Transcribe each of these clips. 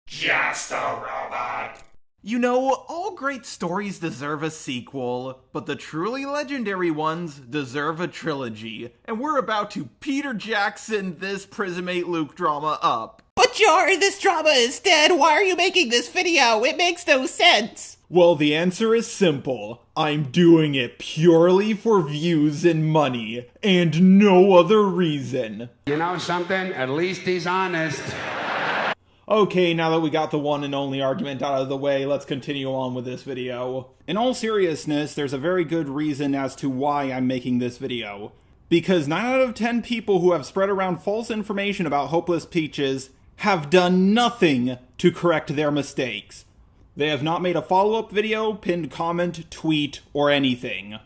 Just a robot. You know, all great stories deserve a sequel, but the truly legendary ones deserve a trilogy, and we're about to Peter Jackson this Prismate Luke drama up. But Jar, this drama is dead. Why are you making this video? It makes no sense. Well, the answer is simple. I'm doing it purely for views and money, and no other reason. You know something? At least he's honest. Okay, now that we got the one and only argument out of the way, let's continue on with this video. In all seriousness, there's a very good reason as to why I'm making this video. Because 9 out of 10 people who have spread around false information about Hopeless Peaches have done nothing to correct their mistakes. They have not made a follow-up video, pinned comment, tweet, or anything.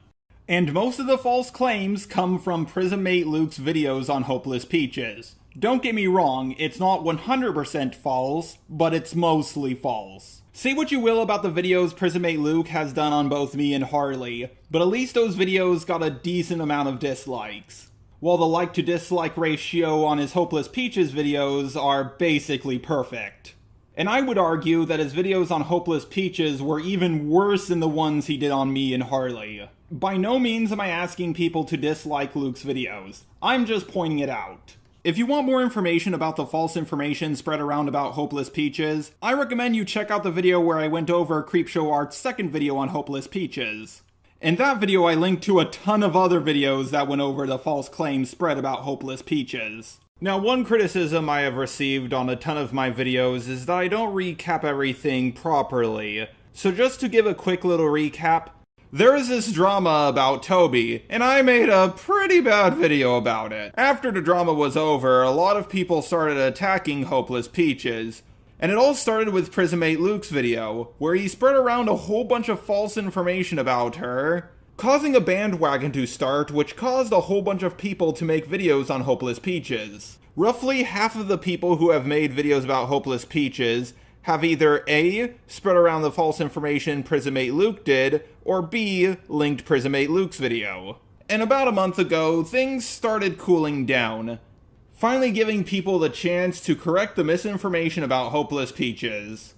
And most of the false claims come from Prismate Luke's videos on Hopeless Peaches. Don't get me wrong, it's not 100% false, but it's mostly false. Say what you will about the videos Prismate Luke has done on both me and Harley, but at least those videos got a decent amount of dislikes. While the like to dislike ratio on his Hopeless Peaches videos are basically perfect. And I would argue that his videos on Hopeless Peaches were even worse than the ones he did on me and Harley. By no means am I asking people to dislike Luke's videos, I'm just pointing it out. If you want more information about the false information spread around about Hopeless Peaches, I recommend you check out the video where I went over Creepshow Art's second video on Hopeless Peaches. In that video I linked to a ton of other videos that went over the false claims spread about Hopeless Peaches. Now, one criticism I have received on a ton of my videos is that I don't recap everything properly. So just to give a quick little recap, there is this drama about Toby, and I made a pretty bad video about it. After the drama was over, a lot of people started attacking Hopeless Peaches. And it all started with Prismate Luke's video, where he spread around a whole bunch of false information about her, causing a bandwagon to start, which caused a whole bunch of people to make videos on Hopeless Peaches. Roughly half of the people who have made videos about Hopeless Peaches have either A, spread around the false information Prismate Luke did, or B, linked Prismate Luke's video. And about a month ago, things started cooling down, finally giving people the chance to correct the misinformation about Hopeless Peaches.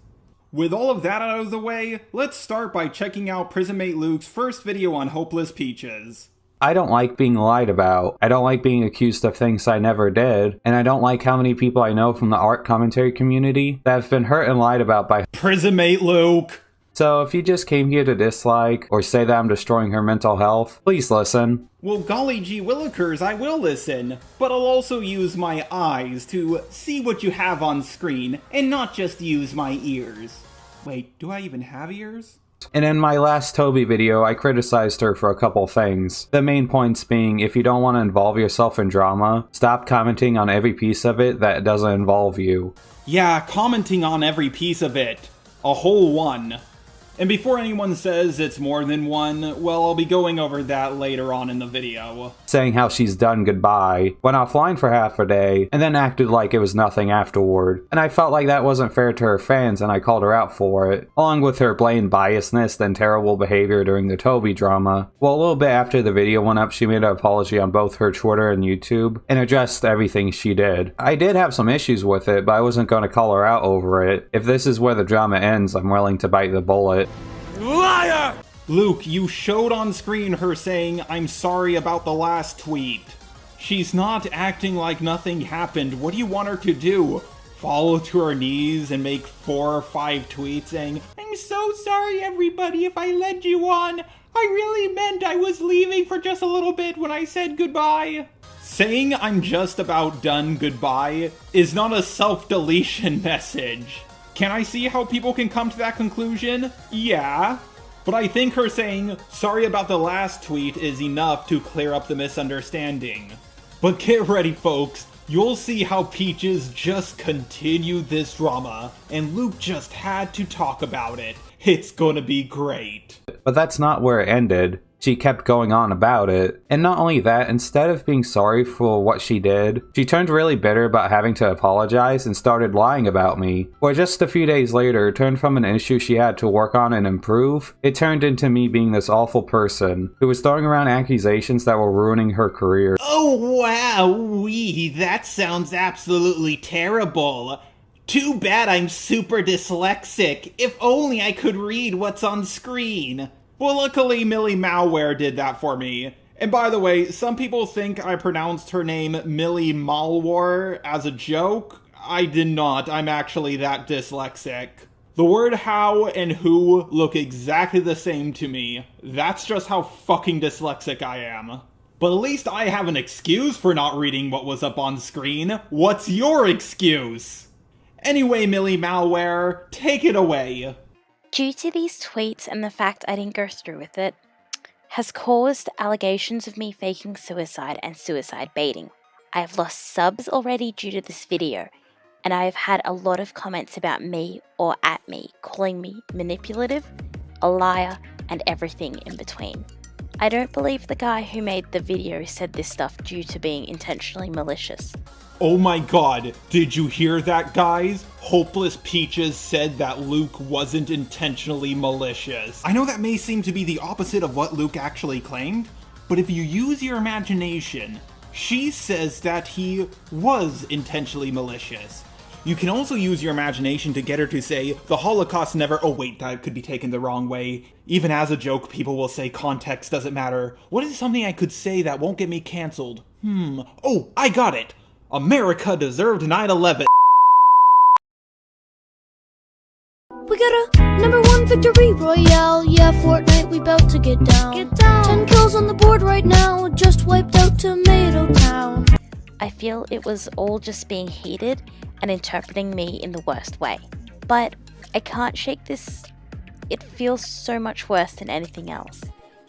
With all of that out of the way, let's start by checking out Prismate Luke's first video on Hopeless Peaches. I don't like being lied about. I don't like being accused of things I never did. And I don't like how many people I know from the art commentary community that have been hurt and lied about by Prismate Luke! So if you just came here to dislike or say that I'm destroying her mental health, please listen. Well, golly gee willikers, I will listen. But I'll also use my eyes to see what you have on screen, and not just use my ears. Wait, do I even have ears? And in my last Toby video, I criticized her for a couple things. The main points being, if you don't want to involve yourself in drama, stop commenting on every piece of it that doesn't involve you. Yeah, commenting on every piece of it. A whole one. And before anyone says it's more than one, well, I'll be going over that later on in the video. Saying how she's done goodbye, went offline for half a day, and then acted like it was nothing afterward. And I felt like that wasn't fair to her fans, and I called her out for it, along with her blatant biasness and terrible behavior during the Toby drama. Well, a little bit after the video went up, she made an apology on both her Twitter and YouTube, and addressed everything she did. I did have some issues with it, but I wasn't going to call her out over it. If this is where the drama ends, I'm willing to bite the bullet. Liar! Luke, you showed on screen her saying, "I'm sorry about the last tweet." She's not acting like nothing happened. What do you want her to do? Fall to her knees and make 4 or 5 tweets saying, "I'm so sorry everybody if I led you on. I really meant I was leaving for just a little bit when I said goodbye." Saying "I'm just about done goodbye" is not a self-deletion message. Can I see how people can come to that conclusion? Yeah. But I think her saying, "sorry about the last tweet" is enough to clear up the misunderstanding. But get ready, folks. You'll see how Peaches just continued this drama, and Luke just had to talk about it. It's gonna be great. But that's not where it ended. She kept going on about it. And not only that, instead of being sorry for what she did, she turned really bitter about having to apologize and started lying about me. Where just a few days later, it turned from an issue she had to work on and improve, it turned into me being this awful person who was throwing around accusations that were ruining her career. Oh wow, that sounds absolutely terrible. Too bad I'm super dyslexic. If only I could read what's on screen. Well, luckily Mali-Malware did that for me. And by the way, some people think I pronounced her name Mali-Malware as a joke. I did not. I'm actually that dyslexic. The word how and who look exactly the same to me. That's just how fucking dyslexic I am. But at least I have an excuse for not reading what was up on screen. What's your excuse? Anyway, Mali-Malware, take it away. Due to these tweets and the fact I didn't go through with it, has caused allegations of me faking suicide and suicide baiting. I have lost subs already due to this video, and I have had a lot of comments about me or at me, calling me manipulative, a liar, and everything in between. I don't believe the guy who made the video said this stuff due to being intentionally malicious. Oh my god, did you hear that, guys? Hopeless Peaches said that Luke wasn't intentionally malicious. I know that may seem to be the opposite of what Luke actually claimed, but if you use your imagination, she says that he was intentionally malicious. You can also use your imagination to get her to say, the Holocaust never— oh wait, that could be taken the wrong way. Even as a joke, people will say context doesn't matter. What is something I could say that won't get me cancelled? Oh, I got it! America deserved 9/11. We got a #1 victory royale. Yeah, Fortnite, we bout to get down. 10 kills on the board right now. Just wiped out TomatoTown. I feel it was all just being heated and interpreting me in the worst way. But I can't shake this. It feels so much worse than anything else.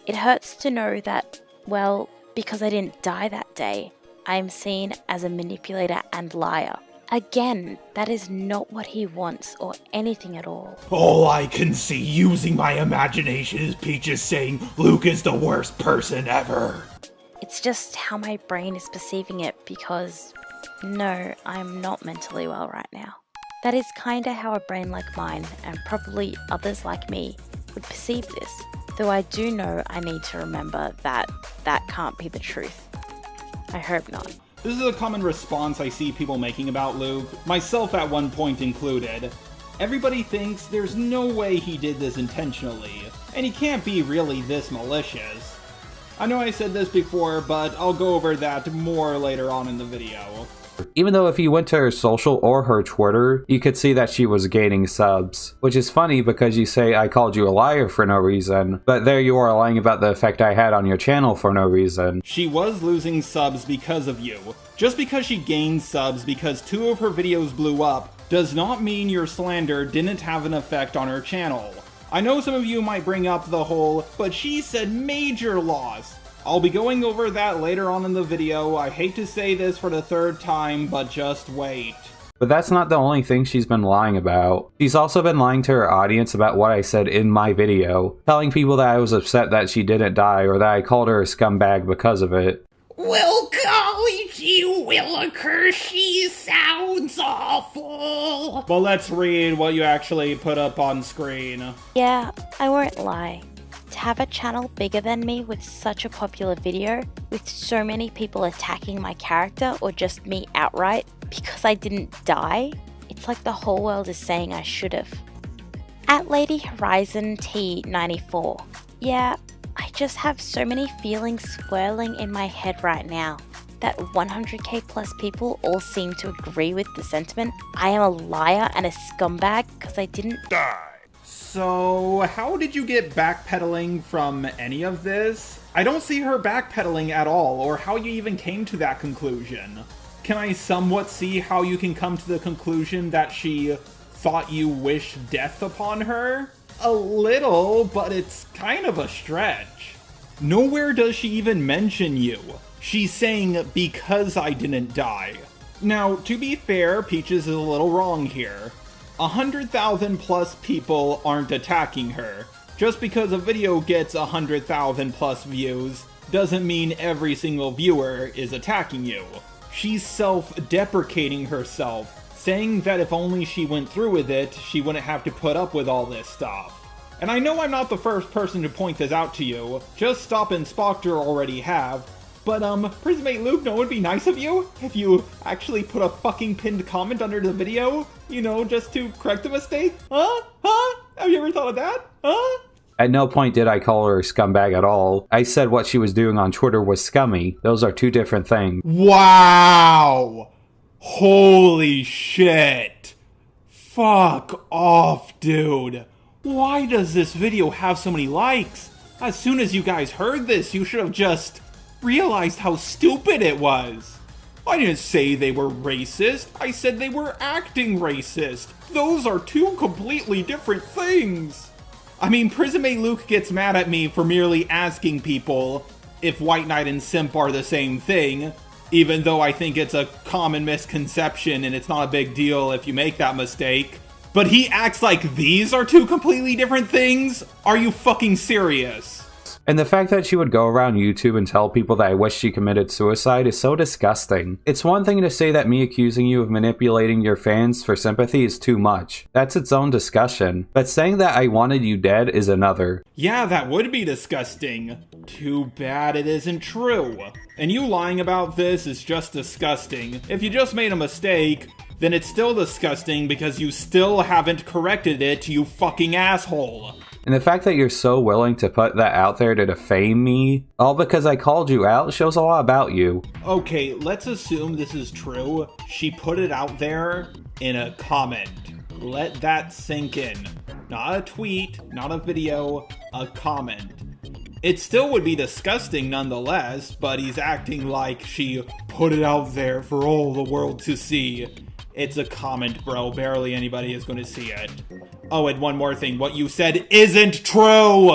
It hurts to know that, well, because I didn't die that day, I am seen as a manipulator and liar. Again, that is not what he wants or anything at all. All I can see using my imagination is Peaches saying Luke is the worst person ever. It's just how my brain is perceiving it because, no, I'm not mentally well right now. That is kinda how a brain like mine, and probably others like me, would perceive this. Though I do know I need to remember that that can't be the truth. I hope not. This is a common response I see people making about Luke, myself at one point included. Everybody thinks there's no way he did this intentionally, and he can't be really this malicious. I know I said this before, but I'll go over that more later on in the video. Even though if you went to her social or her Twitter, you could see that she was gaining subs. Which is funny because you say I called you a liar for no reason, but there you are lying about the effect I had on your channel for no reason. She was losing subs because of you. Just because she gained subs because 2 of her videos blew up does not mean your slander didn't have an effect on her channel. I know some of you might bring up the whole, but she said major loss. I'll be going over that later on in the video. I hate to say this for the 3rd time, but just wait. But that's not the only thing she's been lying about. She's also been lying to her audience about what I said in my video, telling people that I was upset that she didn't die or that I called her a scumbag because of it. We'll call you Willikers, she sounds awful. But let's read what you actually put up on screen. Yeah, I won't lie. To have a channel bigger than me with such a popular video, with so many people attacking my character or just me outright because I didn't die, it's like the whole world is saying I should've. At Lady Horizon T94, yeah, I just have so many feelings swirling in my head right now. That 100k plus people all seem to agree with the sentiment. I am a liar and a scumbag because I didn't die. So, how did you get backpedaling from any of this? I don't see her backpedaling at all, or how you even came to that conclusion. Can I somewhat see how you can come to the conclusion that she thought you wished death upon her? A little, but it's kind of a stretch. Nowhere does she even mention you. She's saying, because I didn't die. Now, to be fair, Peaches is a little wrong here. 100,000 plus people aren't attacking her. Just because a video gets 100,000 plus views doesn't mean every single viewer is attacking you. She's self-deprecating herself, saying that if only she went through with it, she wouldn't have to put up with all this stuff. And I know I'm not the first person to point this out to you. Just Stop and Spoctor already have. But, Prismate Luke, no, it'd be nice of you if you actually put a fucking pinned comment under the video, you know, just to correct the mistake? Huh? Have you ever thought of that? Huh? At no point did I call her a scumbag at all. I said what she was doing on Twitter was scummy. Those are two different things. Wow! Holy shit! Fuck off, dude. Why does this video have so many likes? As soon as you guys heard this, you should have just realized how stupid it was. I didn't say they were racist. I said they were acting racist. Those are two completely different things. I mean, Prismate Luke gets mad at me for merely asking people if White Knight and Simp are the same thing, even though I think it's a common misconception and it's not a big deal if you make that mistake. But he acts like these are two completely different things? Are you fucking serious? And the fact that she would go around YouTube and tell people that I wish she committed suicide is so disgusting. It's one thing to say that me accusing you of manipulating your fans for sympathy is too much. That's its own discussion. But saying that I wanted you dead is another. Yeah, that would be disgusting. Too bad it isn't true. And you lying about this is just disgusting. If you just made a mistake, then it's still disgusting because you still haven't corrected it, you fucking asshole. And the fact that you're so willing to put that out there to defame me, all because I called you out, shows a lot about you. Okay, let's assume this is true. She put it out there in a comment. Let that sink in. Not a tweet, not a video, a comment. It still would be disgusting nonetheless, but he's acting like she put it out there for all the world to see. It's a comment, bro. Barely anybody is going to see it. Oh, and one more thing. What you said isn't true!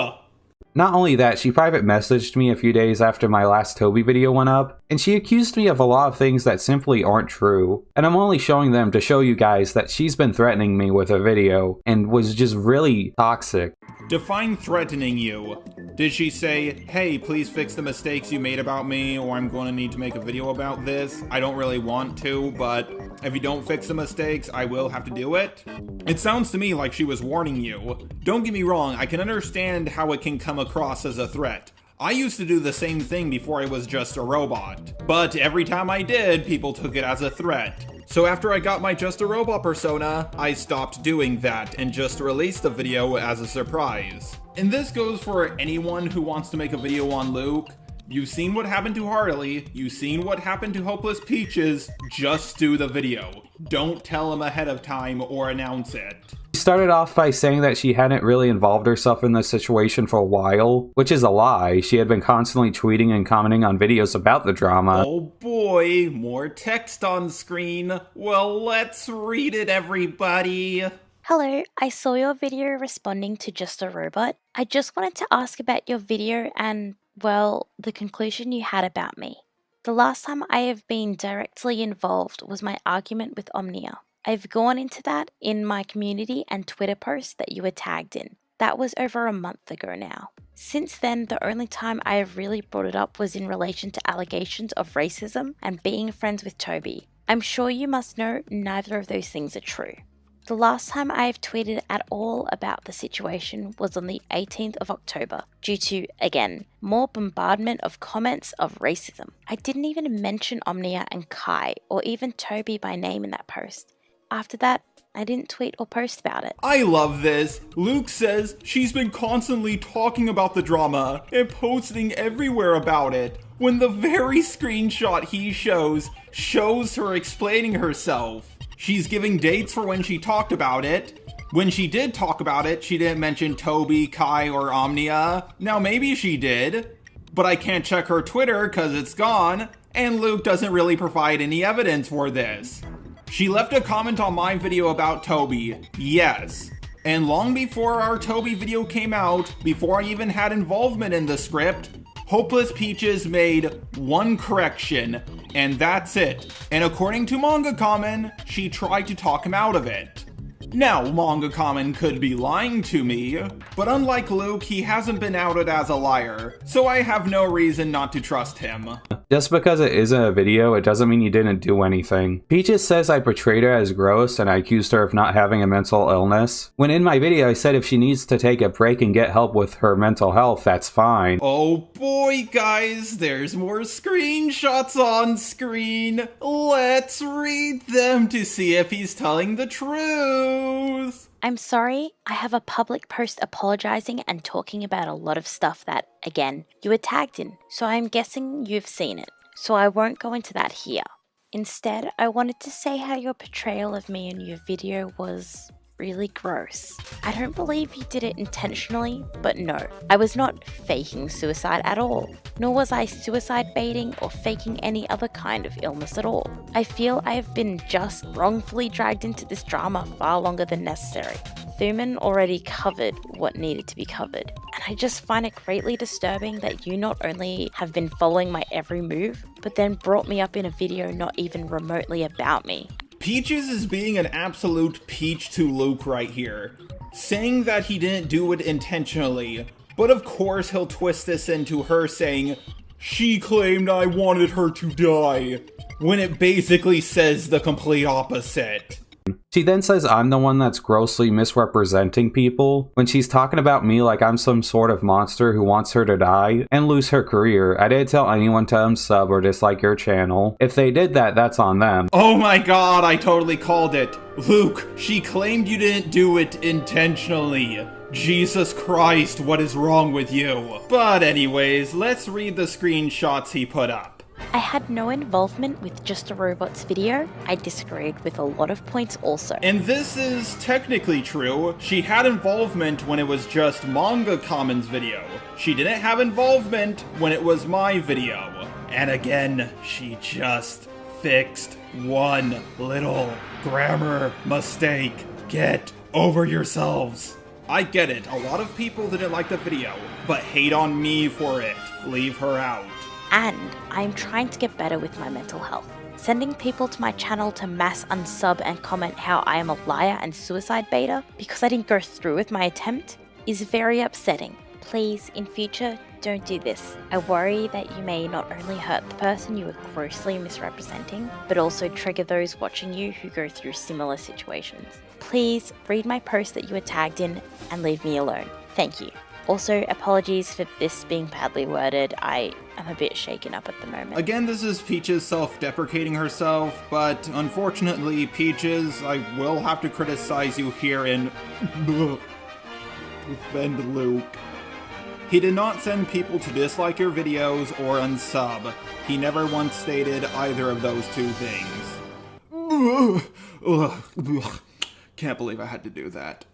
Not only that, she private messaged me a few days after my last Toby video went up, and she accused me of a lot of things that simply aren't true. And I'm only showing them to show you guys that she's been threatening me with a video, and was just really toxic. Define threatening you. Did she say, hey, please fix the mistakes you made about me, or I'm going to need to make a video about this? I don't really want to, but if you don't fix the mistakes, I will have to do it? It sounds to me like she was warning you. Don't get me wrong, I can understand how it can come across as a threat. I used to do the same thing before I was just a robot, but every time I did, people took it as a threat. So after I got my Just a Robot persona, I stopped doing that and just released the video as a surprise. And this goes for anyone who wants to make a video on Luke. You've seen what happened to Harley, you've seen what happened to Hopeless Peaches, just do the video. Don't tell them ahead of time or announce it. She started off by saying that she hadn't really involved herself in this situation for a while, which is a lie. She had been constantly tweeting and commenting on videos about the drama. Oh boy, more text on screen. Well, let's read it, everybody. Hello, I saw your video responding to Just a Robot. I just wanted to ask about your video and, well, the conclusion you had about me. The last time I have been directly involved was my argument with Omnia. I've gone into that in my community and Twitter post that you were tagged in. That was over a month ago now. Since then, the only time I have really brought it up was in relation to allegations of racism and being friends with Toby. I'm sure you must know neither of those things are true. The last time I have tweeted at all about the situation was on the 18th of October, due to, again, more bombardment of comments of racism. I didn't even mention Omnia and Kai, or even Toby by name in that post. After that, I didn't tweet or post about it. I love this. Luke says she's been constantly talking about the drama and posting everywhere about it, when the very screenshot he shows her explaining herself. She's giving dates for when she talked about it. When she did talk about it, she didn't mention Toby, Kai, or Omnia. Now maybe she did, but I can't check her Twitter because it's gone, and Luke doesn't really provide any evidence for this. She left a comment on my video about Toby, yes. And long before our Toby video came out, before I even had involvement in the script, Hopeless Peaches made one correction, and that's it. And according to Manga Common, she tried to talk him out of it. Now, Manga Common could be lying to me, but unlike Luke, he hasn't been outed as a liar, so I have no reason not to trust him. Just because it isn't a video, it doesn't mean you didn't do anything. Peache says I portrayed her as gross and I accused her of not having a mental illness, when in my video I said if she needs to take a break and get help with her mental health, that's fine. Oh boy, guys, there's more screenshots on screen. Let's read them to see if he's telling the truth. I'm sorry, I have a public post apologizing and talking about a lot of stuff that, again, you were tagged in, so I'm guessing you've seen it. So I won't go into that here. Instead, I wanted to say how your portrayal of me in your video was really gross. I don't believe you did it intentionally, but no, I was not faking suicide at all, nor was I suicide baiting or faking any other kind of illness at all. I feel I have been just wrongfully dragged into this drama far longer than necessary. Thuman already covered what needed to be covered, and I just find it greatly disturbing that you not only have been following my every move, but then brought me up in a video not even remotely about me. Peaches is being an absolute peach to Luke right here, saying that he didn't do it intentionally, but of course he'll twist this into her saying, "She claimed I wanted her to die," when it basically says the complete opposite. She then says I'm the one that's grossly misrepresenting people, when she's talking about me like I'm some sort of monster who wants her to die and lose her career. I didn't tell anyone to unsub or dislike your channel. If they did that, that's on them. Oh my god, I totally called it. Luke, she claimed you didn't do it intentionally. Jesus Christ, what is wrong with you? But anyways, let's read the screenshots he put up. I had no involvement with Just a Robot's video. I disagreed with a lot of points also. And this is technically true. She had involvement when it was just Manga Common's video. She didn't have involvement when it was my video. And again, she just fixed one little grammar mistake. Get over yourselves. I get it, a lot of people didn't like the video, but hate on me for it. Leave her out. And I'm trying to get better with my mental health. Sending people to my channel to mass unsub and comment how I am a liar and suicide baiter because I didn't go through with my attempt is very upsetting. Please, in future, don't do this. I worry that you may not only hurt the person you are grossly misrepresenting, but also trigger those watching you who go through similar situations. Please read my post that you were tagged in and leave me alone. Thank you. Also, apologies for this being badly worded. I am a bit shaken up at the moment. Again, this is Peaches self-deprecating herself, but unfortunately, Peaches, I will have to criticize you here and defend Luke. He did not send people to dislike your videos or unsub. He never once stated either of those two things. Can't believe I had to do that.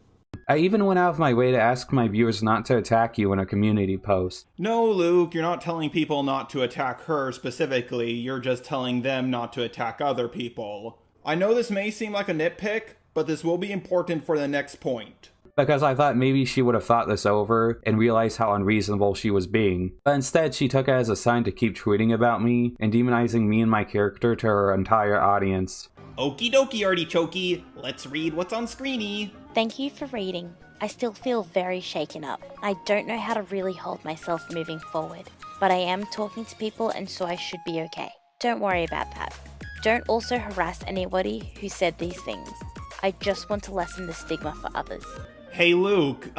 I even went out of my way to ask my viewers not to attack you in a community post. No, Luke, you're not telling people not to attack her specifically, you're just telling them not to attack other people. I know this may seem like a nitpick, but this will be important for the next point. Because I thought maybe she would have thought this over and realized how unreasonable she was being. But instead, she took it as a sign to keep tweeting about me and demonizing me and my character to her entire audience. Okie dokie, artichokey. Let's read what's on screeny. Thank you for reading. I still feel very shaken up. I don't know how to really hold myself moving forward, but I am talking to people and so I should be okay. Don't worry about that. Don't also harass anybody who said these things. I just want to lessen the stigma for others. Hey Luke,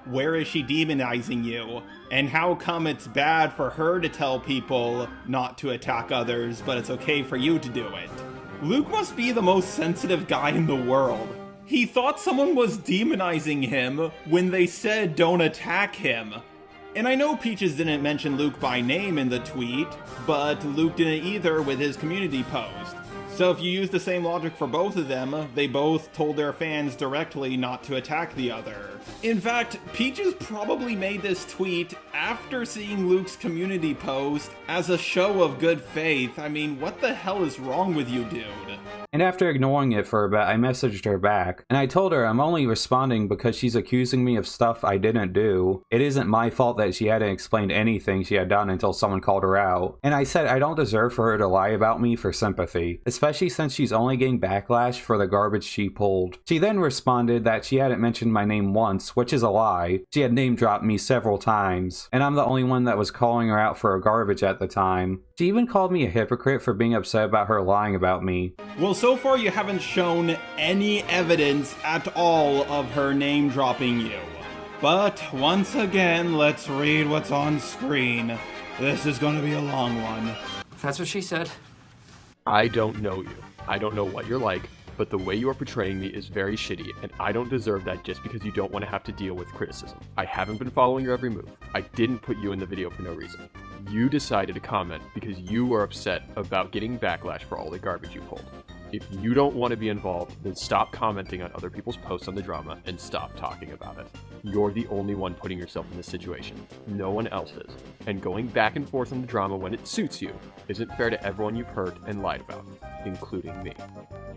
where is she demonizing you? And how come it's bad for her to tell people not to attack others, but it's okay for you to do it? Luke must be the most sensitive guy in the world. He thought someone was demonizing him when they said don't attack him. And I know Peaches didn't mention Luke by name in the tweet, but Luke didn't either with his community post. So if you use the same logic for both of them, they both told their fans directly not to attack the other. In fact, Peaches probably made this tweet after seeing Luke's community post as a show of good faith. I mean, what the hell is wrong with you, dude? And after ignoring it for a bit, I messaged her back, and I told her I'm only responding because she's accusing me of stuff I didn't do. It isn't my fault that she hadn't explained anything she had done until someone called her out. And I said I don't deserve for her to lie about me for sympathy, especially since she's only getting backlash for the garbage she pulled. She then responded that she hadn't mentioned my name once, which is a lie. She had name dropped me several times, and I'm the only one that was calling her out for her garbage at the time. She even called me a hypocrite for being upset about her lying about me. Well, so far you haven't shown any evidence at all of her name dropping you. But once again, let's read what's on screen. This is gonna be a long one. That's what she said. I don't know you. I don't know what you're like, but the way you are portraying me is very shitty, and I don't deserve that just because you don't want to have to deal with criticism. I haven't been following your every move. I didn't put you in the video for no reason. You decided to comment because you were upset about getting backlash for all the garbage you pulled. If you don't want to be involved, then stop commenting on other people's posts on the drama and stop talking about it. You're the only one putting yourself in this situation. No one else is. And going back and forth on the drama when it suits you isn't fair to everyone you've hurt and lied about, including me.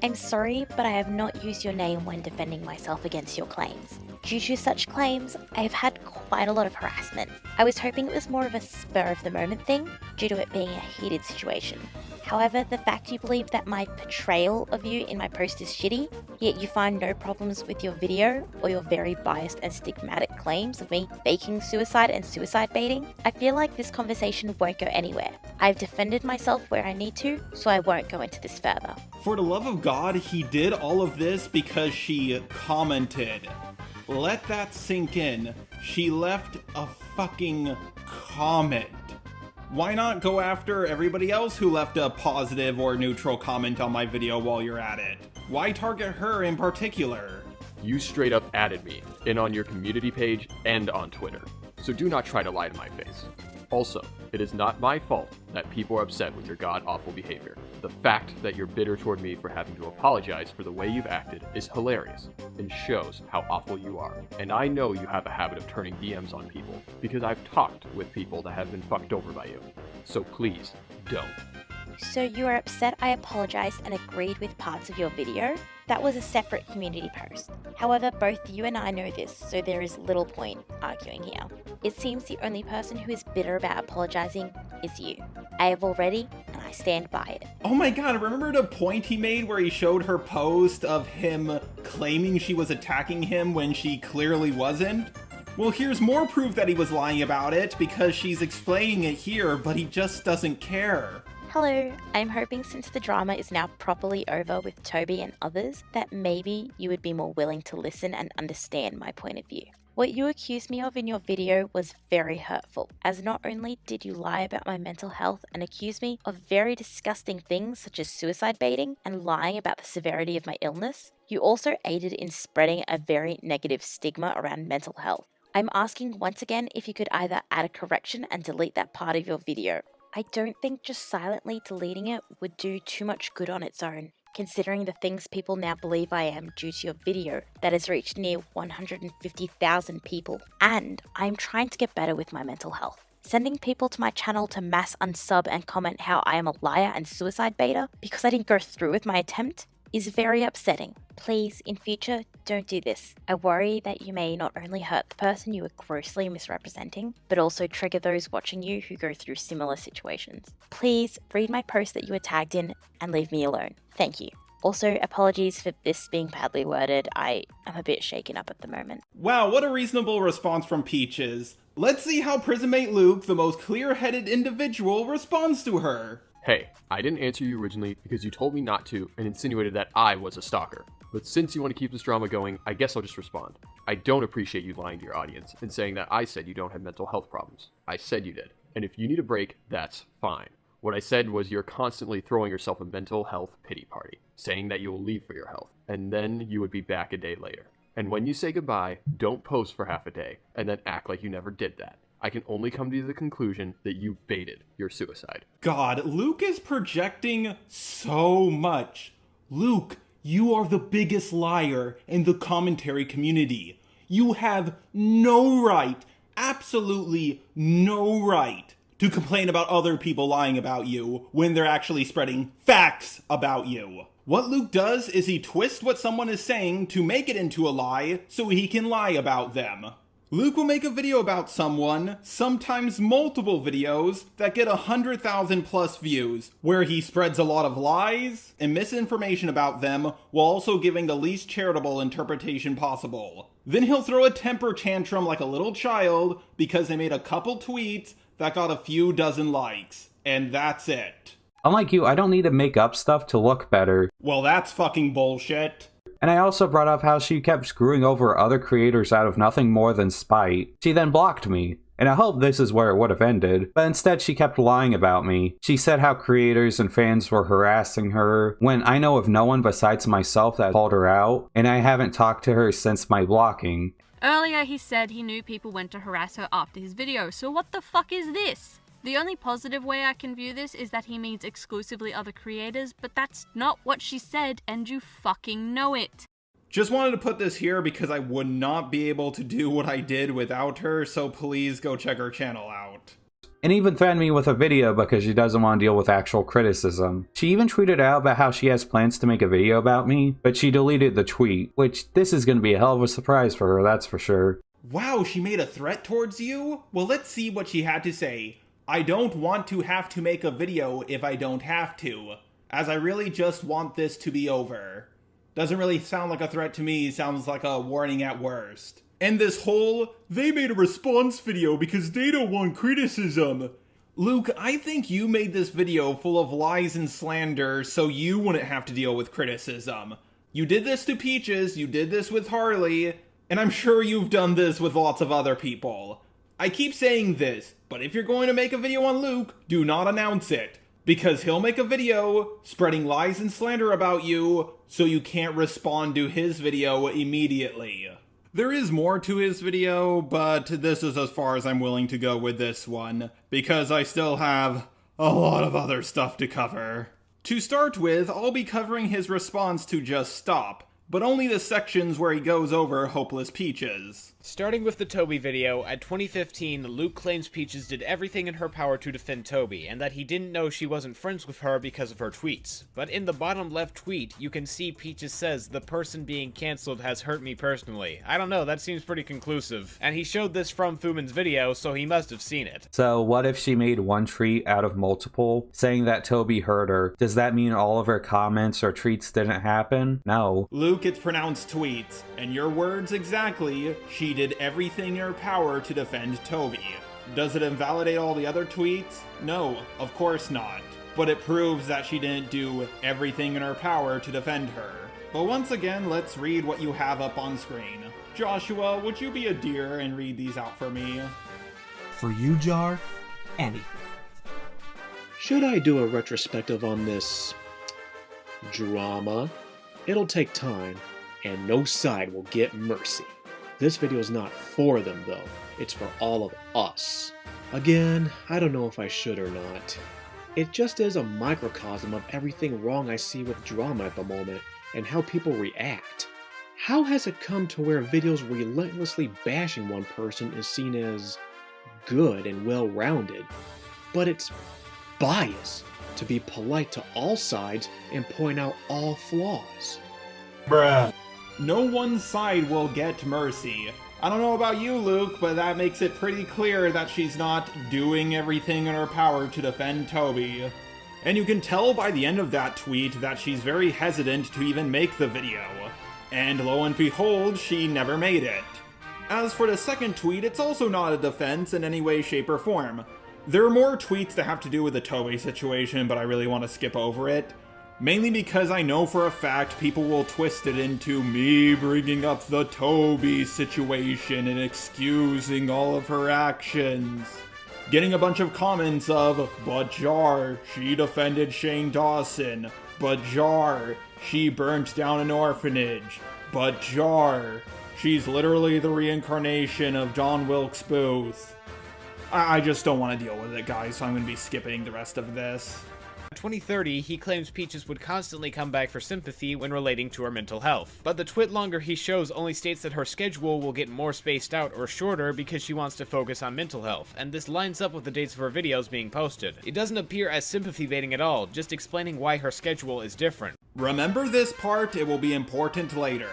I'm sorry, but I have not used your name when defending myself against your claims. Due to such claims, I have had quite a lot of harassment. I was hoping it was more of a spur-of-the-moment thing, due to it being a heated situation. However, the fact you believe that my portrayal of you in my post is shitty, yet you find no problems with your video or your very biased and stigmatic claims of me faking suicide and suicide baiting, I feel like this conversation won't go anywhere. I've defended myself where I need to, so I won't go into this further. For the love of God, he did all of this because she commented. Let that sink in. She left a fucking comment. Why not go after everybody else who left a positive or neutral comment on my video while you're at it? Why target her in particular? You straight up added me in on your community page and on Twitter, so do not try to lie to my face. Also, it is not my fault that people are upset with your god-awful behavior. The fact that you're bitter toward me for having to apologize for the way you've acted is hilarious and shows how awful you are. And I know you have a habit of turning DMs on people because I've talked with people that have been fucked over by you. So please, don't. So you are upset I apologized and agreed with parts of your video? That was a separate community post. However, both you and I know this, so there is little point arguing here. It seems the only person who is bitter about apologizing is you. I have already, and I stand by it. Oh my god, remember the point he made where he showed her post of him claiming she was attacking him when she clearly wasn't? Well, here's more proof that he was lying about it because she's explaining it here, but he just doesn't care. Hello, I'm hoping since the drama is now properly over with Toby and others, that maybe you would be more willing to listen and understand my point of view. What you accused me of in your video was very hurtful, as not only did you lie about my mental health and accuse me of very disgusting things such as suicide baiting and lying about the severity of my illness, you also aided in spreading a very negative stigma around mental health. I'm asking once again if you could either add a correction and delete that part of your video. I don't think just silently deleting it would do too much good on its own, considering the things people now believe I am due to your video that has reached near 150,000 people. And I'm trying to get better with my mental health. Sending people to my channel to mass unsub and comment how I am a liar and suicide baiter because I didn't go through with my attempt is very upsetting. Please, in future, don't do this. I worry that you may not only hurt the person you are grossly misrepresenting, but also trigger those watching you who go through similar situations. Please read my post that you were tagged in and leave me alone. Thank you. Also, apologies for this being badly worded. I am a bit shaken up at the moment. Wow, what a reasonable response from Peaches. Let's see how Prismate Luke, the most clear-headed individual, responds to her. Hey, I didn't answer you originally because you told me not to and insinuated that I was a stalker. But since you want to keep this drama going, I guess I'll just respond. I don't appreciate you lying to your audience and saying that I said you don't have mental health problems. I said you did. And if you need a break, that's fine. What I said was you're constantly throwing yourself a mental health pity party, saying that you will leave for your health, and then you would be back a day later. And when you say goodbye, don't post for half a day, and then act like you never did that. I can only come to the conclusion that you baited your suicide. God, Luke is projecting so much. Luke, you are the biggest liar in the commentary community. You have no right, absolutely no right, to complain about other people lying about you when they're actually spreading facts about you. What Luke does is he twists what someone is saying to make it into a lie so he can lie about them. Luke will make a video about someone, sometimes multiple videos, that get 100,000 plus views, where he spreads a lot of lies and misinformation about them while also giving the least charitable interpretation possible. Then he'll throw a temper tantrum like a little child because they made a couple tweets that got a few dozen likes. And that's it. Unlike you, I don't need to make up stuff to look better. Well, that's fucking bullshit. And I also brought up how she kept screwing over other creators out of nothing more than spite. She then blocked me, and I hope this is where it would have ended, but instead she kept lying about me. She said how creators and fans were harassing her, when I know of no one besides myself that called her out, and I haven't talked to her since my blocking. Earlier he said he knew people went to harass her after his video, so what the fuck is this? The only positive way I can view this is that he means exclusively other creators, but that's not what she said, and you fucking know it. Just wanted to put this here because I would not be able to do what I did without her, so please go check her channel out. And even threatened me with a video because she doesn't want to deal with actual criticism. She even tweeted out about how she has plans to make a video about me, but she deleted the tweet, which this is going to be a hell of a surprise for her, that's for sure. Wow, she made a threat towards you? Well, let's see what she had to say. I don't want to have to make a video if I don't have to, as I really just want this to be over. Doesn't really sound like a threat to me, sounds like a warning at worst. And this whole, they made a response video because they don't want criticism. Luke, I think you made this video full of lies and slander so you wouldn't have to deal with criticism. You did this to Peaches, you did this with Harley, and I'm sure you've done this with lots of other people. I keep saying this, but if you're going to make a video on Luke, do not announce it, because he'll make a video spreading lies and slander about you, so you can't respond to his video immediately. There is more to his video, but this is as far as I'm willing to go with this one, because I still have a lot of other stuff to cover. To start with, I'll be covering his response to Just Stop, but only the sections where he goes over hopeless Peaches. Starting with the Toby video, at 2015, Luke claims Peaches did everything in her power to defend Toby, and that he didn't know she wasn't friends with her because of her tweets. But in the bottom left tweet, you can see Peaches says, "The person being cancelled has hurt me personally." I don't know, that seems pretty conclusive. And he showed this from Fuman's video, so he must have seen it. So what if she made one tweet out of multiple, saying that Toby hurt her? Does that mean all of her comments or tweets didn't happen? No. Luke, it's pronounced tweets, and your words exactly, she did everything in her power to defend Toby. Does it invalidate all the other tweets? No, of course not. But it proves that she didn't do everything in her power to defend her. But once again, let's read what you have up on screen. Joshua, would you be a dear and read these out for me? For you, Jar, anything. Should I do a retrospective on this drama? It'll take time, and no side will get mercy. This video is not for them, though. It's for all of us. Again, I don't know if I should or not. It just is a microcosm of everything wrong I see with drama at the moment, and how people react. How has it come to where videos relentlessly bashing one person is seen as good and well-rounded, but it's bias to be polite to all sides and point out all flaws? Bruh. No one side will get mercy. I don't know about you, Luke, but that makes it pretty clear that she's not doing everything in her power to defend Toby. And you can tell by the end of that tweet that she's very hesitant to even make the video. And lo and behold, she never made it. As for the second tweet, it's also not a defense in any way, shape, or form. There are more tweets that have to do with the Toby situation, but I really want to skip over it. Mainly because I know for a fact people will twist it into me bringing up the Toby situation and excusing all of her actions. Getting a bunch of comments of, "But Jar, she defended Shane Dawson. But Jar, she burnt down an orphanage. But Jar, she's literally the reincarnation of John Wilkes Booth." I just don't want to deal with it, guys, so I'm going to be skipping the rest of this. 2030, he claims Peaches would constantly come back for sympathy when relating to her mental health. But the twit longer he shows only states that her schedule will get more spaced out or shorter because she wants to focus on mental health, and this lines up with the dates of her videos being posted. It doesn't appear as sympathy baiting at all, just explaining why her schedule is different. Remember this part, it will be important later.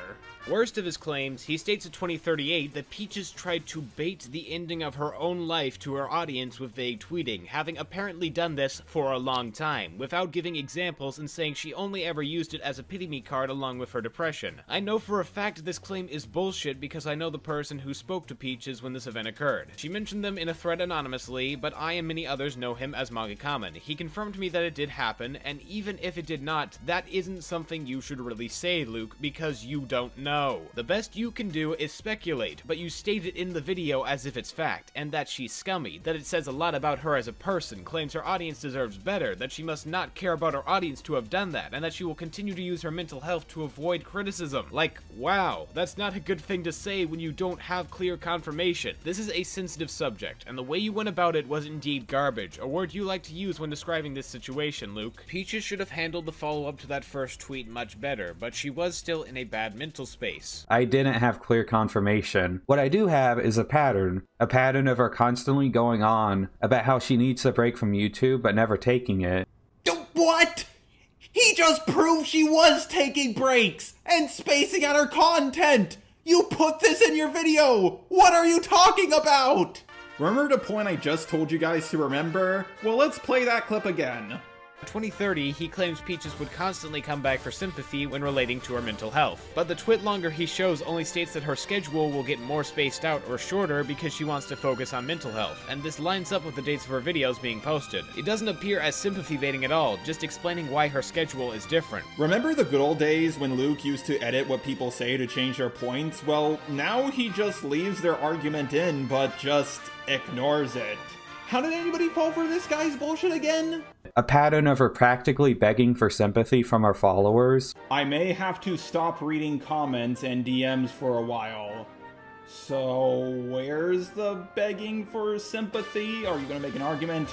Worst of his claims, he states in 2038 that Peaches tried to bait the ending of her own life to her audience with vague tweeting, having apparently done this for a long time, without giving examples and saying she only ever used it as a pity-me card along with her depression. I know for a fact this claim is bullshit because I know the person who spoke to Peaches when this event occurred. She mentioned them in a thread anonymously, but I and many others know him as Mali-Malware. He confirmed to me that it did happen, and even if it did not, that isn't something you should really say, Luke, because you don't know. The best you can do is speculate, but you state it in the video as if it's fact, and that she's scummy, that it says a lot about her as a person, claims her audience deserves better, that she must not care about her audience to have done that, and that she will continue to use her mental health to avoid criticism. Like, wow, that's not a good thing to say when you don't have clear confirmation. This is a sensitive subject, and the way you went about it was indeed garbage, a word you like to use when describing this situation, Luke. Peaches should have handled the follow-up to that first tweet much better, but she was still in a bad mental space. I didn't have clear confirmation. What I do have is a pattern of her constantly going on about how she needs a break from YouTube but never taking it. What? He just proved she was taking breaks and spacing out her content! You put this in your video! What are you talking about? Remember the point I just told you guys to remember? Well, let's play that clip again. 2030, he claims Peaches would constantly come back for sympathy when relating to her mental health. But the twit longer he shows only states that her schedule will get more spaced out or shorter because she wants to focus on mental health, and this lines up with the dates of her videos being posted. It doesn't appear as sympathy baiting at all, just explaining why her schedule is different. Remember the good old days when Luke used to edit what people say to change their points? Well, now he just leaves their argument in, but just ignores it. How did anybody fall for this guy's bullshit again? A pattern of her practically begging for sympathy from her followers. I may have to stop reading comments and DMs for a while. So, where's the begging for sympathy? Are you gonna make an argument?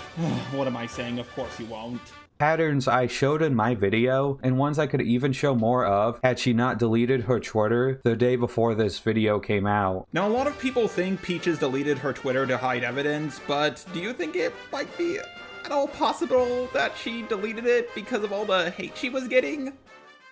What am I saying? Of course you won't. Patterns I showed in my video, and ones I could even show more of had she not deleted her Twitter the day before this video came out. Now, a lot of people think Peaches deleted her Twitter to hide evidence, but do you think it might be at all possible that she deleted it because of all the hate she was getting?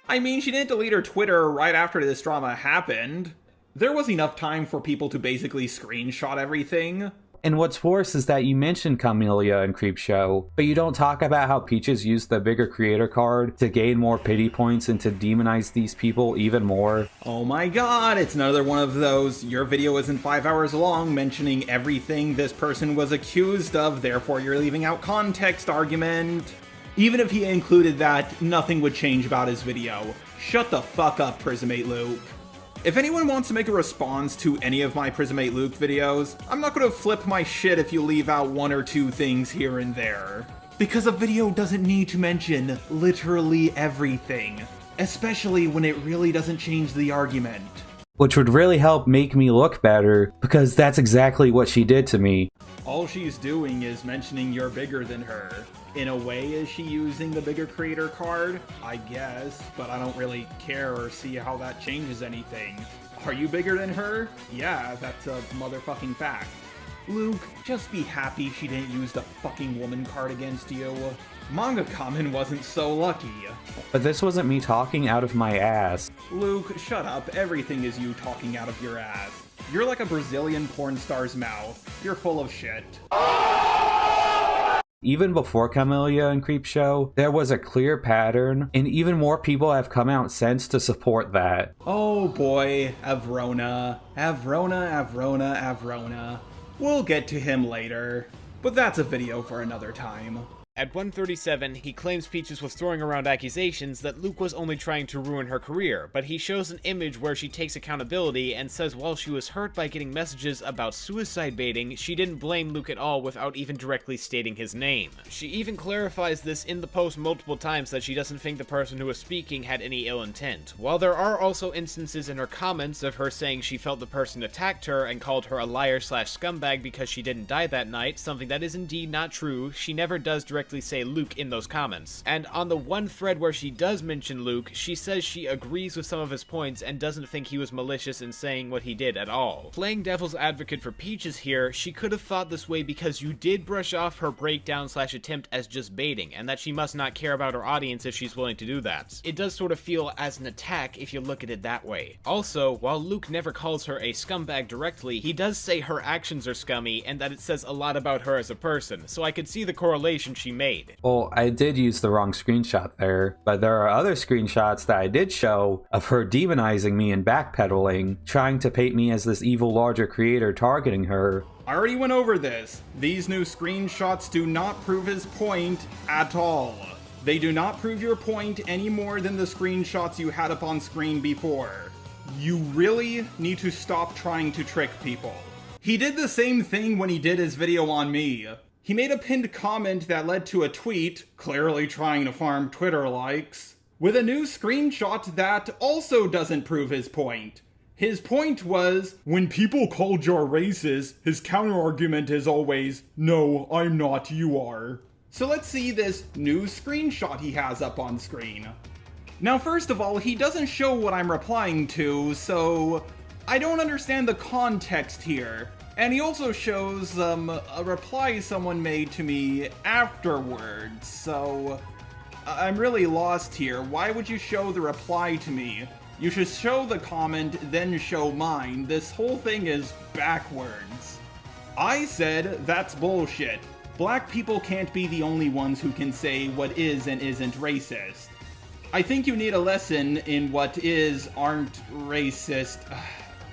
I mean, she didn't delete her Twitter right after this drama happened. There was enough time for people to basically screenshot everything. And what's worse is that you mentioned Camellia and Creepshow, but you don't talk about how Peaches used the bigger creator card to gain more pity points and to demonize these people even more. Oh my god, it's another one of those, your video isn't 5 hours long mentioning everything this person was accused of, therefore you're leaving out context argument. Even if he included that, nothing would change about his video. Shut the fuck up, Prismate Luke. If anyone wants to make a response to any of my Prismate Luke videos, I'm not going to flip my shit if you leave out one or two things here and there. Because a video doesn't need to mention literally everything, especially when it really doesn't change the argument. Which would really help make me look better, because that's exactly what she did to me. All she's doing is mentioning you're bigger than her. In a way, is she using the bigger creator card? I guess, but I don't really care or see how that changes anything. Are you bigger than her? Yeah, that's a motherfucking fact. Luke, just be happy she didn't use the fucking woman card against you. Manga Kamen wasn't so lucky. But this wasn't me talking out of my ass. Luke, shut up. Everything is you talking out of your ass. You're like a Brazilian porn star's mouth. You're full of shit. Even before Camellia and Creepshow, there was a clear pattern, and even more people have come out since to support that. Oh boy, Avrona. Avrona. We'll get to him later, but that's a video for another time. At 137, he claims Peaches was throwing around accusations that Luke was only trying to ruin her career, but he shows an image where she takes accountability and says while she was hurt by getting messages about suicide baiting, she didn't blame Luke at all without even directly stating his name. She even clarifies this in the post multiple times that she doesn't think the person who was speaking had any ill intent. While there are also instances in her comments of her saying she felt the person attacked her and called her a liar/scumbag because she didn't die that night, something that is indeed not true, she never does directly directly say Luke in those comments. And on the one thread where she does mention Luke, she says she agrees with some of his points and doesn't think he was malicious in saying what he did at all. Playing devil's advocate for Peaches here, she could have thought this way because you did brush off her breakdown/attempt as just baiting, and that she must not care about her audience if she's willing to do that. It does sort of feel as an attack if you look at it that way. Also, while Luke never calls her a scumbag directly, he does say her actions are scummy and that it says a lot about her as a person, so I could see the correlation she made. Well, I did use the wrong screenshot there, but there are other screenshots that I did show of her demonizing me and backpedaling, trying to paint me as this evil larger creator targeting her. I already went over this. These new screenshots do not prove his point at all. They do not prove your point any more than the screenshots you had up on screen before. You really need to stop trying to trick people. He did the same thing when he did his video on me. He made a pinned comment that led to a tweet, clearly trying to farm Twitter likes, with a new screenshot that also doesn't prove his point. His point was, when people call Jar racist, his counter-argument is always, no, I'm not, you are. So let's see this new screenshot he has up on screen. Now first of all, he doesn't show what I'm replying to, so I don't understand the context here. And he also shows a reply someone made to me afterwards, so I'm really lost here. Why would you show the reply to me? You should show the comment, then show mine. This whole thing is backwards. I said that's bullshit. Black people can't be the only ones who can say what is and isn't racist. I think you need a lesson in what is, aren't racist.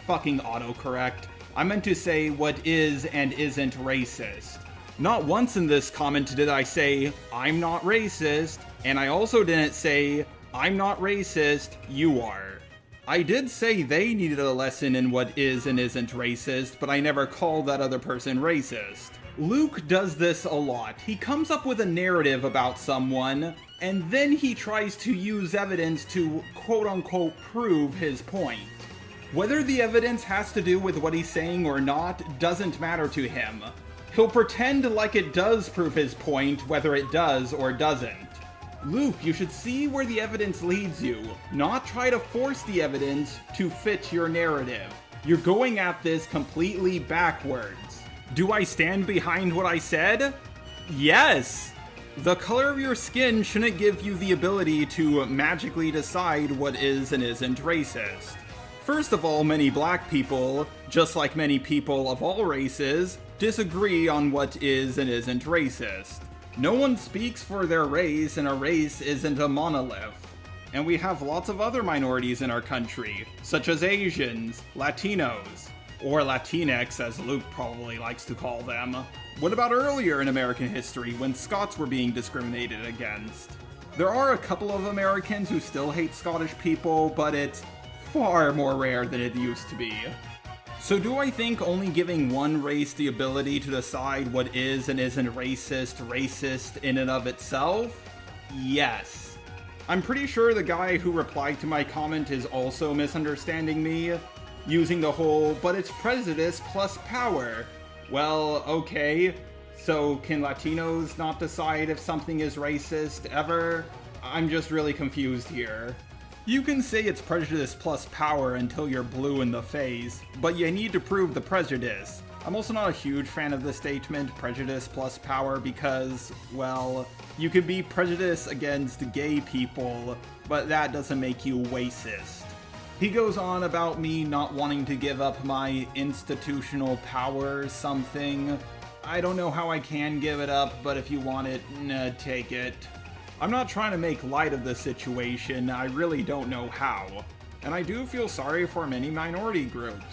Fucking autocorrect. I meant to say what is and isn't racist. Not once in this comment did I say, I'm not racist, and I also didn't say, I'm not racist, you are. I did say they needed a lesson in what is and isn't racist, but I never called that other person racist. Luke does this a lot. He comes up with a narrative about someone, and then he tries to use evidence to quote-unquote prove his point. Whether the evidence has to do with what he's saying or not doesn't matter to him. He'll pretend like it does prove his point, whether it does or doesn't. Luke, you should see where the evidence leads you, not try to force the evidence to fit your narrative. You're going at this completely backwards. Do I stand behind what I said? Yes! The color of your skin shouldn't give you the ability to magically decide what is and isn't racist. First of all, many black people, just like many people of all races, disagree on what is and isn't racist. No one speaks for their race, and a race isn't a monolith. And we have lots of other minorities in our country, such as Asians, Latinos, or Latinx as Luke probably likes to call them. What about earlier in American history when Scots were being discriminated against? There are a couple of Americans who still hate Scottish people, but it's far more rare than it used to be. So do I think only giving one race the ability to decide what is and isn't racist in and of itself? Yes. I'm pretty sure the guy who replied to my comment is also misunderstanding me, using the whole, but it's prejudice plus power. Well, okay, so can Latinos not decide if something is racist ever? I'm just really confused here. You can say it's prejudice plus power until you're blue in the face, but you need to prove the prejudice. I'm also not a huge fan of the statement, prejudice plus power, because, well, you could be prejudiced against gay people, but that doesn't make you racist. He goes on about me not wanting to give up my institutional power or something. I don't know how I can give it up, but if you want it, take it. I'm not trying to make light of the situation, I really don't know how. And I do feel sorry for many minority groups.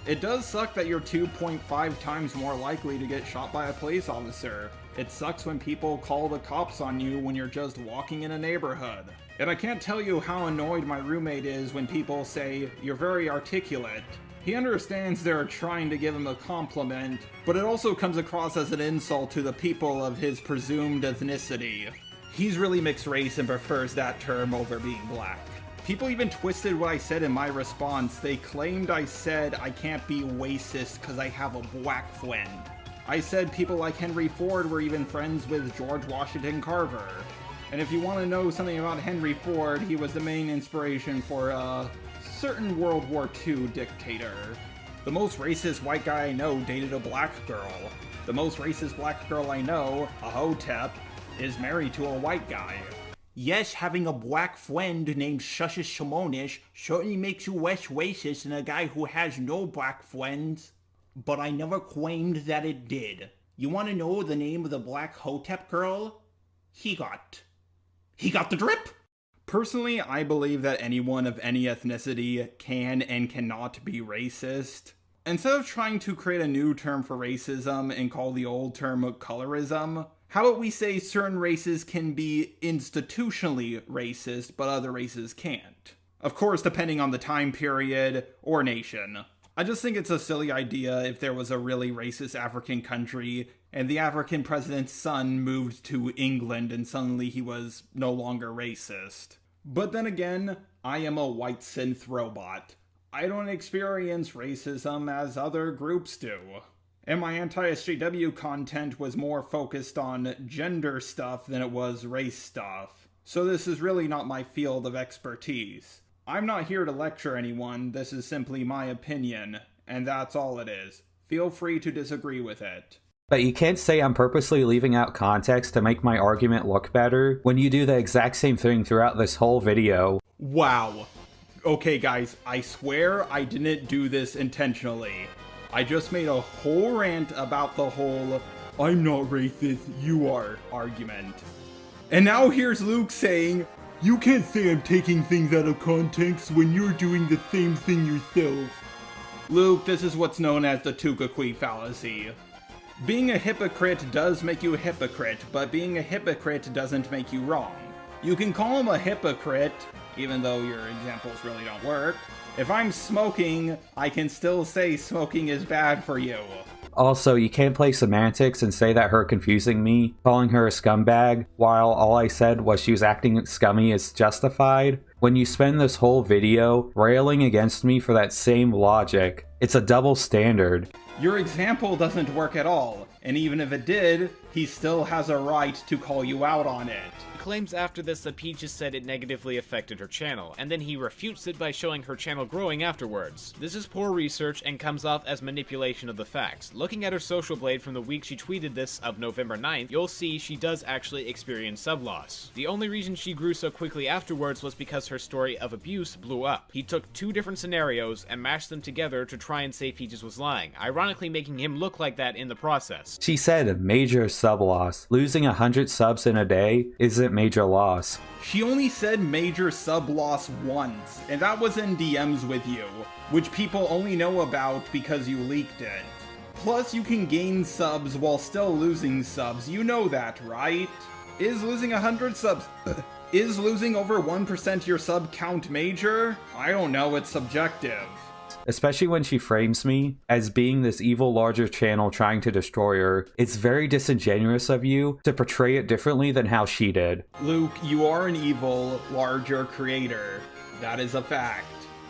It does suck that you're 2.5 times more likely to get shot by a police officer. It sucks when people call the cops on you when you're just walking in a neighborhood. And I can't tell you how annoyed my roommate is when people say, "You're very articulate." He understands they're trying to give him a compliment, but it also comes across as an insult to the people of his presumed ethnicity. He's really mixed race and prefers that term over being black. People even twisted what I said in my response. They claimed I said I can't be racist because I have a black friend. I said people like Henry Ford were even friends with George Washington Carver. And if you want to know something about Henry Ford, he was the main inspiration for a certain World War II dictator. The most racist white guy I know dated a black girl. The most racist black girl I know, a hotep, is married to a white guy. Yes, having a black friend named Sussus Shimonish certainly makes you less racist than a guy who has no black friends. But I never claimed that it did. You want to know the name of the black hotep girl? He got the drip! Personally, I believe that anyone of any ethnicity can and cannot be racist. Instead of trying to create a new term for racism and call the old term colorism, how about we say certain races can be institutionally racist, but other races can't? Of course, depending on the time period or nation. I just think it's a silly idea if there was a really racist African country and the African president's son moved to England and suddenly he was no longer racist. But then again, I am a white synth robot. I don't experience racism as other groups do. And my anti-SJW content was more focused on gender stuff than it was race stuff. So this is really not my field of expertise. I'm not here to lecture anyone, this is simply my opinion, and that's all it is. Feel free to disagree with it. But you can't say I'm purposely leaving out context to make my argument look better when you do the exact same thing throughout this whole video. Wow. Okay guys, I swear I didn't do this intentionally. I just made a whole rant about the whole "I'm not racist, you are" argument. And now here's Luke saying, "You can't say I'm taking things out of context when you're doing the same thing yourself." Luke, this is what's known as the Tukakui fallacy. Being a hypocrite does make you a hypocrite, but being a hypocrite doesn't make you wrong. You can call him a hypocrite, even though your examples really don't work. If I'm smoking, I can still say smoking is bad for you. Also, you can't play semantics and say that her confusing me, calling her a scumbag, while all I said was she was acting scummy is justified. When you spend this whole video railing against me for that same logic, it's a double standard. Your example doesn't work at all, and even if it did, he still has a right to call you out on it. He claims after this that Peache said it negatively affected her channel, and then he refutes it by showing her channel growing afterwards. This is poor research and comes off as manipulation of the facts. Looking at her social blade from the week she tweeted this of November 9th, you'll see she does actually experience sub loss. The only reason she grew so quickly afterwards was because her story of abuse blew up. He took two different scenarios and mashed them together to try and say Peache was lying, ironically making him look like that in the process. She said major sub loss. Losing 100 subs in a day isn't major loss. She only said major sub loss once, and that was in DMs with you, which people only know about because you leaked it. Plus, you can gain subs while still losing subs, you know that, right? Is losing 100 subs... Is losing over 1% your sub count major? I don't know, it's subjective. Especially when she frames me as being this evil larger channel trying to destroy her. It's very disingenuous of you to portray it differently than how she did. Luke, you are an evil larger creator. That is a fact.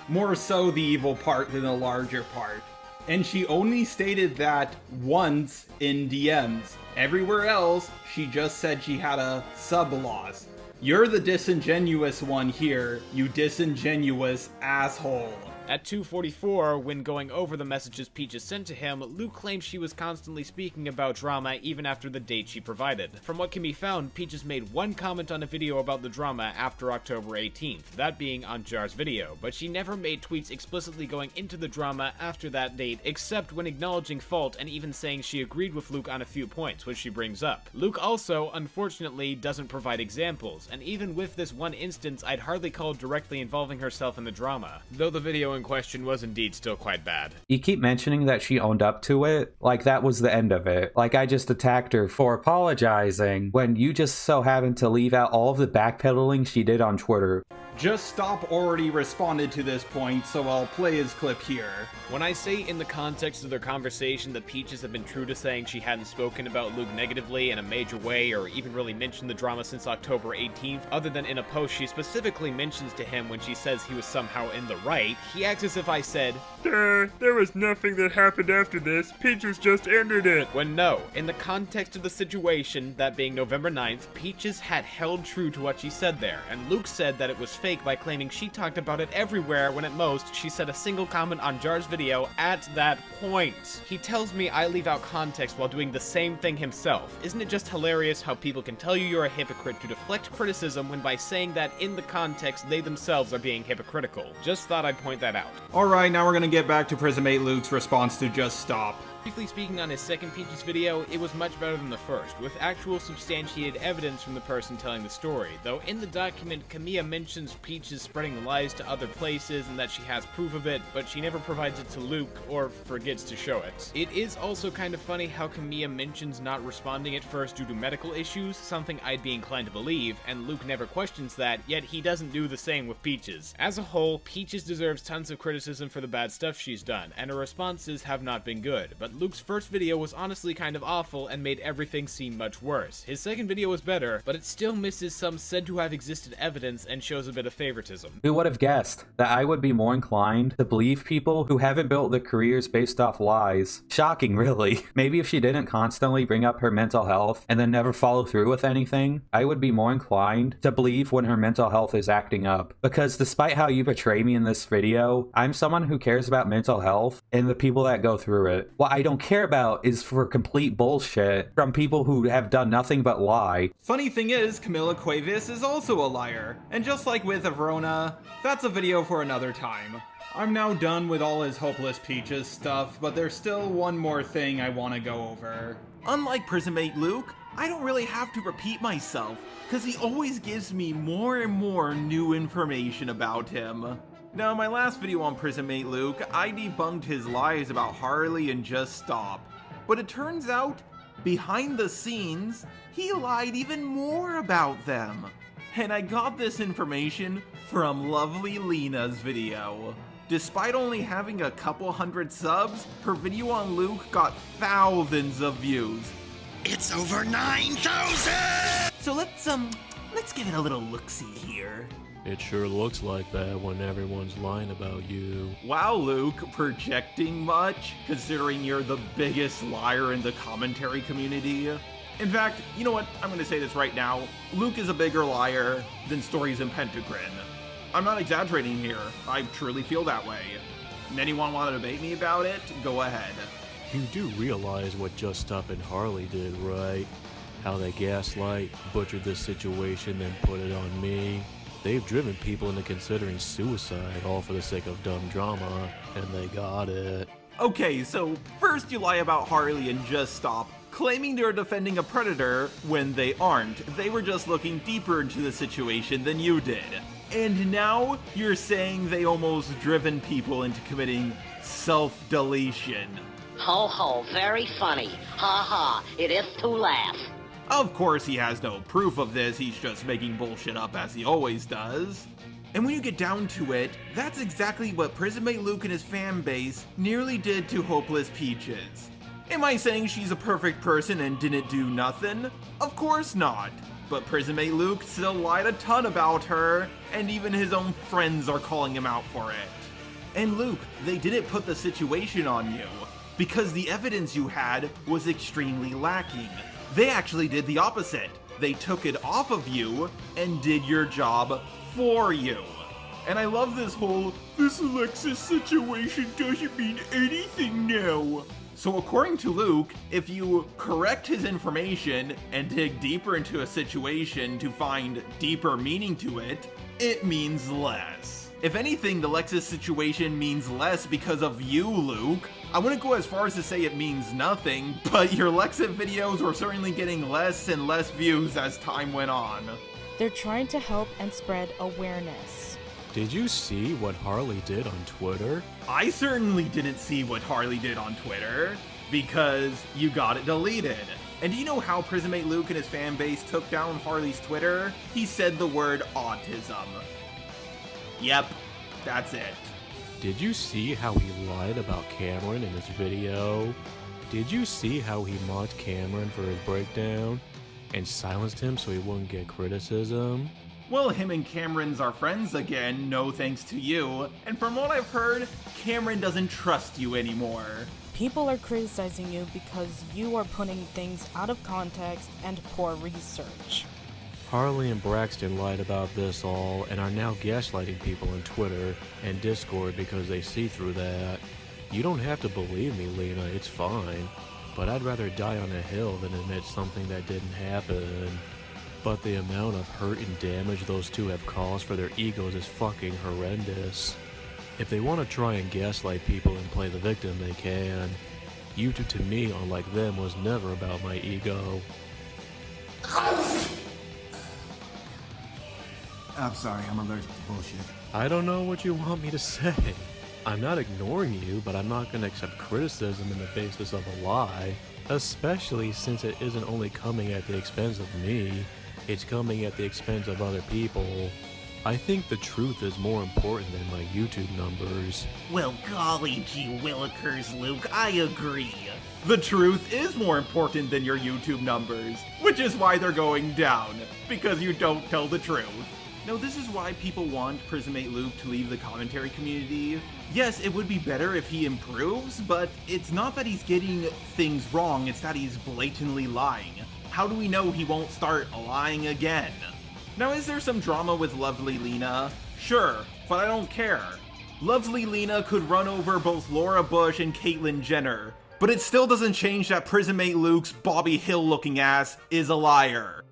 More so the evil part than the larger part. And she only stated that once in DMs. Everywhere else, she just said she had a sub loss. You're the disingenuous one here, you disingenuous asshole. At 2:44, when going over the messages Peache sent to him, Luke claims she was constantly speaking about drama even after the date she provided. From what can be found, Peache made one comment on a video about the drama after October 18th, that being on Jar's video, but she never made tweets explicitly going into the drama after that date, except when acknowledging fault and even saying she agreed with Luke on a few points, which she brings up. Luke also, unfortunately, doesn't provide examples, and even with this one instance, I'd hardly call directly involving herself in the drama, though the video in question was indeed still quite bad. You keep mentioning that she owned up to it, like that was the end of it. Like I just attacked her for apologizing, when you just so happened to leave out all of the backpedaling she did on Twitter. Just Stop already responded to this point, so I'll play his clip here. When I say in the context of their conversation that Peaches had been true to saying she hadn't spoken about Luke negatively in a major way or even really mentioned the drama since October 18th, other than in a post she specifically mentions to him when she says he was somehow in the right, he acts as if I said, There was nothing that happened after this. Peaches just ended it. When no, in the context of the situation, that being November 9th, Peaches had held true to what she said there, and Luke said that it was fake by claiming she talked about it everywhere when at most she said a single comment on Jar's video at that point. He tells me I leave out context while doing the same thing himself. Isn't it just hilarious how people can tell you you're a hypocrite to deflect criticism when by saying that in the context they themselves are being hypocritical? Just thought I'd point that out. Alright, now we're gonna get back to Prismate Luke's response to Just Stop. Briefly speaking on his second Peaches video, it was much better than the first, with actual substantiated evidence from the person telling the story, though in the document, Camilla mentions Peaches spreading lies to other places and that she has proof of it, but she never provides it to Luke, or forgets to show it. It is also kind of funny how Camilla mentions not responding at first due to medical issues, something I'd be inclined to believe, and Luke never questions that, yet he doesn't do the same with Peaches. As a whole, Peaches deserves tons of criticism for the bad stuff she's done, and her responses have not been good, but Luke's first video was honestly kind of awful and made everything seem much worse. His second video was better, but it still misses some said to have existed evidence and shows a bit of favoritism. Who would have guessed that I would be more inclined to believe people who haven't built their careers based off lies? Shocking, really. Maybe if she didn't constantly bring up her mental health and then never follow through with anything, I would be more inclined to believe when her mental health is acting up. Because despite how you portray me in this video, I'm someone who cares about mental health and the people that go through it. What I don't care about is for complete bullshit from people who have done nothing but lie. Funny thing is, Camila Cuevas is also a liar. And just like with Avrona, that's a video for another time. I'm now done with all his Hopeless Peaches stuff, but there's still one more thing I want to go over. Unlike Prismate Luke, I don't really have to repeat myself, because he always gives me more and more new information about him. Now, in my last video on Prismate Luke, I debunked his lies about Harley and Just Stop. But it turns out, behind the scenes, he lied even more about them. And I got this information from lovely Lena's video. Despite only having a couple hundred subs, her video on Luke got thousands of views. It's over 9,000! So let's give it a little look-see here. It sure looks like that when everyone's lying about you. Wow, Luke, projecting much, considering you're the biggest liar in the commentary community? In fact, you know what, I'm gonna say this right now, Luke is a bigger liar than Stories in Pentagrin. I'm not exaggerating here, I truly feel that way. And anyone want to debate me about it? Go ahead. You do realize what Just Stop and Harley did, right? How they gaslight, butchered the situation, then put it on me. They've driven people into considering suicide, all for the sake of dumb drama, and they got it. Okay, so first you lie about Harley and Just Stop, claiming they're defending a predator when they aren't. They were just looking deeper into the situation than you did. And now you're saying they almost driven people into committing self-deletion. Ho ho, very funny. Ha ha, it is to laugh. Of course he has no proof of this, he's just making bullshit up as he always does. And when you get down to it, that's exactly what Prismate Luke and his fan base nearly did to Hopeless Peaches. Am I saying she's a perfect person and didn't do nothing? Of course not. But Prismate Luke still lied a ton about her, and even his own friends are calling him out for it. And Luke, they didn't put the situation on you, because the evidence you had was extremely lacking. They actually did the opposite. They took it off of you and did your job for you. And I love this whole, this Alexis situation doesn't mean anything now. So according to Luke, if you correct his information and dig deeper into a situation to find deeper meaning to it, it means less. If anything, the Lexus situation means less because of you, Luke. I wouldn't go as far as to say it means nothing, but your Lexit videos were certainly getting less and less views as time went on. They're trying to help and spread awareness. Did you see what Harley did on Twitter? I certainly didn't see what Harley did on Twitter, because you got it deleted. And do you know how Prismate Luke and his fan base took down Harley's Twitter? He said the word autism. Yep, that's it. Did you see how he lied about Cameron in his video? Did you see how he mocked Cameron for his breakdown and silenced him so he wouldn't get criticism? Well, him and Cameron's are friends again, no thanks to you. And from what I've heard, Cameron doesn't trust you anymore. People are criticizing you because you are putting things out of context and poor research. Harley and Braxton lied about this all and are now gaslighting people on Twitter and Discord because they see through that. You don't have to believe me, Lena, it's fine. But I'd rather die on a hill than admit something that didn't happen. But the amount of hurt and damage those two have caused for their egos is fucking horrendous. If they want to try and gaslight people and play the victim, they can. YouTube to me, unlike them, was never about my ego. I'm sorry, I'm allergic to bullshit. I don't know what you want me to say. I'm not ignoring you, but I'm not going to accept criticism on the basis of a lie, especially since it isn't only coming at the expense of me, it's coming at the expense of other people. I think the truth is more important than my YouTube numbers. Well, golly gee willikers, Luke, I agree. The truth is more important than your YouTube numbers, which is why they're going down, because you don't tell the truth. No, this is why people want Prismate Luke to leave the commentary community. Yes, it would be better if he improves, but it's not that he's getting things wrong, it's that he's blatantly lying. How do we know he won't start lying again? Now, is there some drama with Lovely Lena? Sure, but I don't care. Lovely Lena could run over both Laura Bush and Caitlyn Jenner, but it still doesn't change that Prismate Luke's Bobby Hill looking ass is a liar.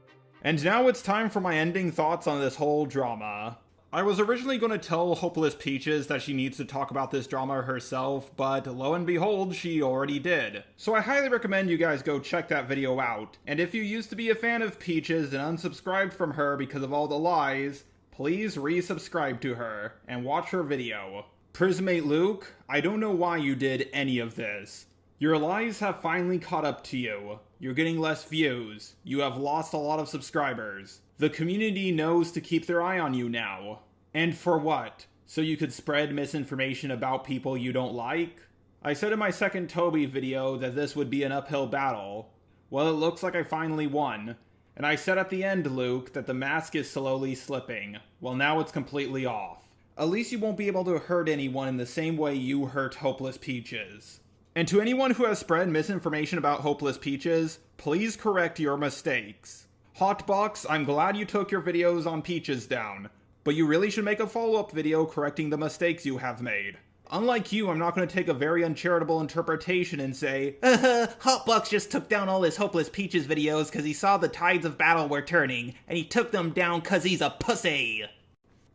And now it's time for my ending thoughts on this whole drama. I was originally going to tell Hopeless Peaches that she needs to talk about this drama herself, but lo and behold, she already did. So I highly recommend you guys go check that video out. And if you used to be a fan of Peaches and unsubscribed from her because of all the lies, please resubscribe to her and watch her video. Prismate Luke, I don't know why you did any of this. Your lies have finally caught up to you. You're getting less views. You have lost a lot of subscribers. The community knows to keep their eye on you now. And for what? So you could spread misinformation about people you don't like? I said in my second Toby video that this would be an uphill battle. Well, it looks like I finally won. And I said at the end, Luke, that the mask is slowly slipping. Well, now it's completely off. At least you won't be able to hurt anyone in the same way you hurt Hopeless Peaches. And to anyone who has spread misinformation about Hopeless Peaches, please correct your mistakes. Hotbox, I'm glad you took your videos on Peaches down, but you really should make a follow-up video correcting the mistakes you have made. Unlike you, I'm not going to take a very uncharitable interpretation and say, Hotbox just took down all his Hopeless Peaches videos because he saw the tides of battle were turning, and he took them down because he's a pussy.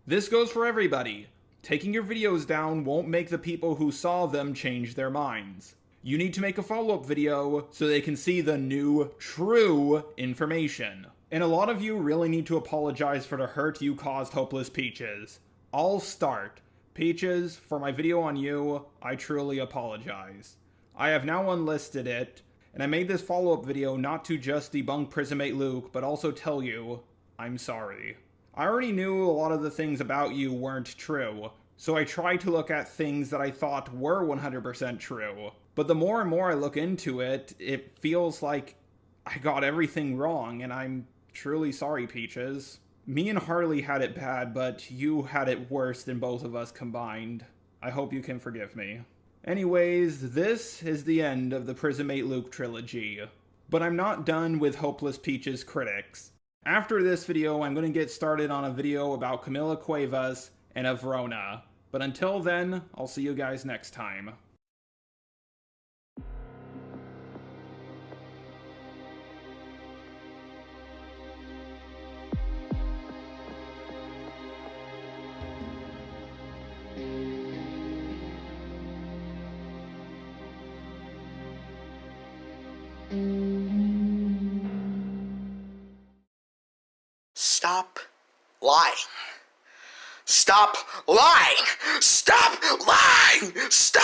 This goes for everybody. Taking your videos down won't make the people who saw them change their minds. You need to make a follow-up video so they can see the new, true information. And a lot of you really need to apologize for the hurt you caused Hopeless Peaches. I'll start. Peaches, for my video on you, I truly apologize. I have now unlisted it, and I made this follow-up video not to just debunk Prismate Luke, but also tell you, I'm sorry. I already knew a lot of the things about you weren't true, so I tried to look at things that I thought were 100% true. But the more and more I look into it, it feels like I got everything wrong, and I'm truly sorry, Peaches. Me and Harley had it bad, but you had it worse than both of us combined. I hope you can forgive me. Anyways, this is the end of the Prismate Luke trilogy. But I'm not done with Hopeless Peaches critics. After this video, I'm going to get started on a video about Camila Cuevas and Avrona. But until then, I'll see you guys next time. Stop lying. Stop lying! Stop lying! Stop!